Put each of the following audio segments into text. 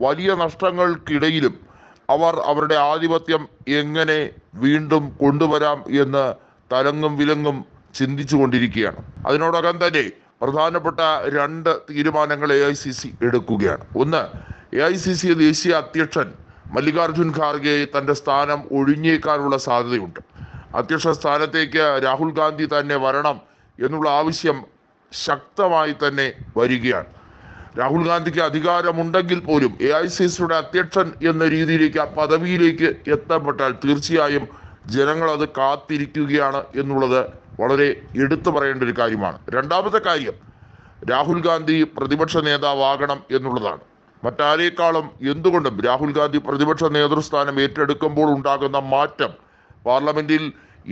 വലിയ നഷ്ടങ്ങൾക്കിടയിലും അവർ അവരുടെ ആധിപത്യം എങ്ങനെ വീണ്ടും കൊണ്ടുവരാം എന്ന് തലങ്ങും വിലങ്ങും ചിന്തിച്ചു കൊണ്ടിരിക്കുകയാണ്. അതിനോടകം തന്നെ പ്രധാനപ്പെട്ട 2 തീരുമാനങ്ങൾ AICC എടുക്കുകയാണ്. ഒന്ന്, AICC ദേശീയ അധ്യക്ഷൻ മല്ലികാർജുൻ ഖാർഗെ തന്റെ സ്ഥാനം ഒഴിഞ്ഞേക്കാനുള്ള സാധ്യതയുണ്ട്. അധ്യക്ഷ സ്ഥാനത്തേക്ക് രാഹുൽ ഗാന്ധി തന്നെ വരണം എന്നുള്ള ആവശ്യം ശക്തമായി തന്നെ വരികയാണ്. രാഹുൽ ഗാന്ധിക്ക് അധികാരമുണ്ടെങ്കിൽ പോലും AICCയുടെ അധ്യക്ഷൻ എന്ന രീതിയിലേക്ക്, ആ പദവിയിലേക്ക് എത്തപ്പെട്ടാൽ തീർച്ചയായും ജനങ്ങൾ അത് കാത്തിരിക്കുകയാണ് എന്നുള്ളത് വളരെ എടുത്തു പറയേണ്ട ഒരു കാര്യമാണ്. രണ്ടാമത്തെ കാര്യം, രാഹുൽ ഗാന്ധി പ്രതിപക്ഷ നേതാവാകണം എന്നുള്ളതാണ്. മറ്റാരേക്കാളും എന്തുകൊണ്ടും രാഹുൽ ഗാന്ധി പ്രതിപക്ഷ നേതൃസ്ഥാനം ഏറ്റെടുക്കുമ്പോൾ ഉണ്ടാകുന്ന മാറ്റം പാർലമെന്റിൽ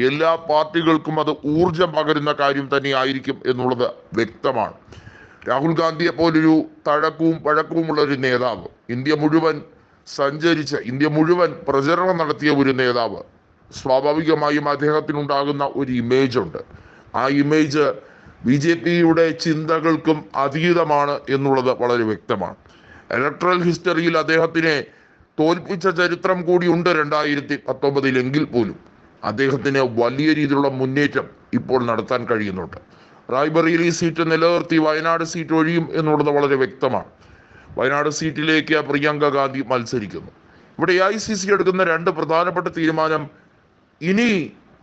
എല്ലാ പാർട്ടികൾക്കും അത് ഊർജം പകരുന്ന കാര്യം തന്നെ ആയിരിക്കും എന്നുള്ളത് വ്യക്തമാണ്. രാഹുൽ ഗാന്ധിയെ പോലൊരു തഴക്കവും പഴക്കവുമുള്ള ഒരു നേതാവ്, ഇന്ത്യ മുഴുവൻ സഞ്ചരിച്ച് ഇന്ത്യ മുഴുവൻ പ്രചരണം നടത്തിയ ഒരു നേതാവ്, സ്വാഭാവികമായും അദ്ദേഹത്തിനുണ്ടാകുന്ന ഒരു ഇമേജ് ഉണ്ട്. ആ ഇമേജ് BJPയുടെ ചിന്തകൾക്കും അതീതമാണ് എന്നുള്ളത് വളരെ വ്യക്തമാണ്. ഇലക്ട്രൽ ഹിസ്റ്ററിയിൽ അദ്ദേഹത്തിനെ തോൽപ്പിച്ച ചരിത്രം കൂടി ഉണ്ട് 2019 എങ്കിൽ പോലും അദ്ദേഹത്തിന് വലിയ രീതിയിലുള്ള മുന്നേറ്റം ഇപ്പോൾ നടത്താൻ കഴിയുന്നുണ്ട്. റായ്ബറേലി സീറ്റ് നിലനിർത്തി വയനാട് സീറ്റ് ഒഴിയും എന്നുള്ളത് വളരെ വ്യക്തമാണ്. വയനാട് സീറ്റിലേക്ക് പ്രിയങ്ക ഗാന്ധി മത്സരിക്കുന്നു. ഇവിടെ AICC എടുക്കുന്ന 2 പ്രധാനപ്പെട്ട തീരുമാനം, ഇനി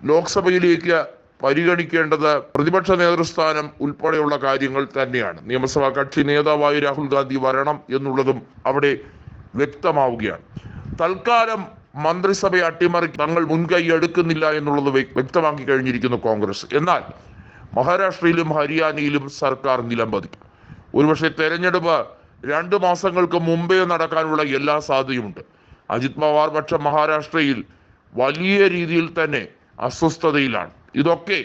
ലോക്സഭയിലേക്ക് പരിഗണിക്കേണ്ടത് പ്രതിപക്ഷ നേതൃസ്ഥാനം ഉൾപ്പെടെയുള്ള കാര്യങ്ങൾ തന്നെയാണ്. നിയമസഭാ കക്ഷി നേതാവായി രാഹുൽ ഗാന്ധി വരണം എന്നുള്ളതും അവിടെ വ്യക്തമാവുകയാണ്. തൽക്കാലം മന്ത്രിസഭയെ അട്ടിമറി തങ്ങൾ മുൻകൈ എടുക്കുന്നില്ല എന്നുള്ളത് വ്യക്തമാക്കി കഴിഞ്ഞിരിക്കുന്നു കോൺഗ്രസ്. എന്നാൽ മഹാരാഷ്ട്രയിലും ഹരിയാനയിലും സർക്കാർ നിലംപതിക്കും. ഒരുപക്ഷെ തെരഞ്ഞെടുപ്പ് 2 മാസങ്ങൾക്ക് മുമ്പേ നടക്കാനുള്ള എല്ലാ സാധ്യതയുമുണ്ട്. അജിത് പവാർ പക്ഷം മഹാരാഷ്ട്രയിൽ വലിയ രീതിയിൽ തന്നെ അസ്വസ്ഥതയിലാണ്. ഇതൊക്കെ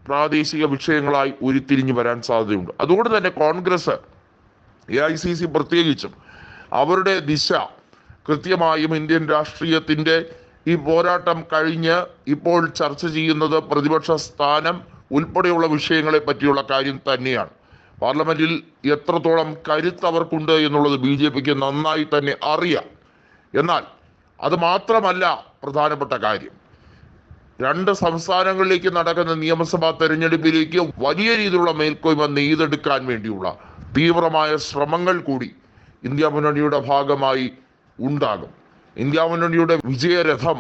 പ്രാദേശിക വിഷയങ്ങളായി ഉരുത്തിരിഞ്ഞു വരാൻ സാധ്യതയുണ്ട്. അതുകൊണ്ട് തന്നെ കോൺഗ്രസ്, AICC പ്രത്യേകിച്ചും അവരുടെ ദിശ കൃത്യമായും ഇന്ത്യൻ രാഷ്ട്രീയത്തിന്റെ ഈ പോരാട്ടം കഴിഞ്ഞ് ഇപ്പോൾ ചർച്ച ചെയ്യുന്നത് പ്രതിപക്ഷ സ്ഥാനം ഉൾപ്പെടെയുള്ള വിഷയങ്ങളെ പറ്റിയുള്ള കാര്യം തന്നെയാണ്. പാർലമെന്റിൽ എത്രത്തോളം കരുത്ത് അവർക്കുണ്ട് എന്നുള്ളത് BJPക്ക് നന്നായി തന്നെ അറിയാം. എന്നാൽ അത് മാത്രമല്ല പ്രധാനപ്പെട്ട കാര്യം, 2 സംസ്ഥാനങ്ങളിലേക്ക് നടക്കുന്ന നിയമസഭാ തെരഞ്ഞെടുപ്പിലേക്ക് വലിയ രീതിയിലുള്ള മേൽക്കോയ്മ നെയ്തെടുക്കാൻ വേണ്ടിയുള്ള തീവ്രമായ ശ്രമങ്ങൾ കൂടി ഇന്ത്യ മുന്നണിയുടെ ഭാഗമായി ഉണ്ടാകും. ഇന്ത്യ മുന്നണിയുടെ വിജയരഥം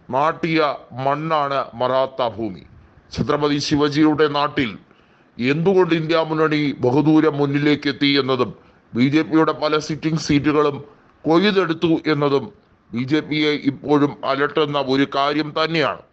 നാട്ടിയ മണ്ണാണ് മറാത്ത ഭൂമി. ഛത്രപതി ശിവജിയുടെ നാട്ടിൽ എന്തുകൊണ്ട് ഇന്ത്യ മുന്നണി ബഹുദൂരം മുന്നിലേക്ക് എത്തി എന്നതും BJPയുടെ പല സിറ്റിംഗ് സീറ്റുകളും കൊയ്തെടുത്തു എന്നതും BJPയെ ഇപ്പോഴും അലട്ടുന്ന ഒരു കാര്യം തന്നെയാണ്.